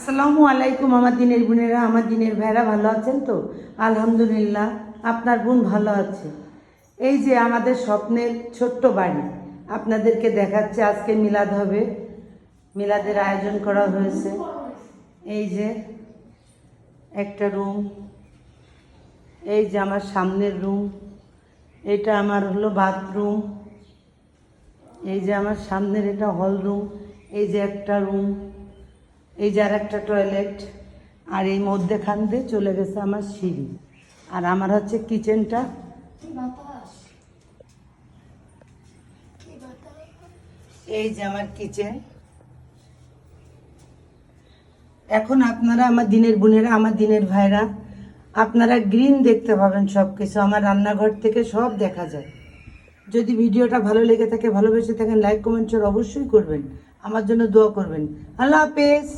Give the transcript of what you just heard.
আসসালামু আলাইকুম আমার দিনের বোনেরা, আমার দিনের ভাইরা ভালো আছেন তো? আলহামদুলিল্লাহ, আপনার বোন ভালো আছে। এই যে আমাদের স্বপ্নের ছোট্ট বাড়ি আপনাদেরকে দেখাচ্ছে। আজকে মিলাদ হবে, মিলাদের আয়োজন করা হয়েছে। এই যে একটা রুম, এই যে আমার সামনের রুম, এটা আমার হলো বাথরুম, এই যে আমার সামনের এটা হল রুম, এই যে একটা রুম, এই যে আর একটা টয়লেট, আর এই মধ্যেখান দিয়ে চলে গেছে আমার সিঁড়ি। আর আমার হচ্ছে কিচেনটা, এই যে আমার কিচেন। এখন আপনারা আমার দিনের বোনেরা, আমার দিনের ভাইরা, আপনারা গ্রিন দেখতে পাবেন সব কিছু। আমার রান্নাঘর থেকে সব দেখা যায়। যদি ভিডিওটা ভালো লেগে থাকে, ভালোবেসে থাকেন, লাইক কমেন্ট শেয়ার অবশ্যই করবেন, আমার জন্য দোয়া করবেন। আল্লাহ হাফেজ।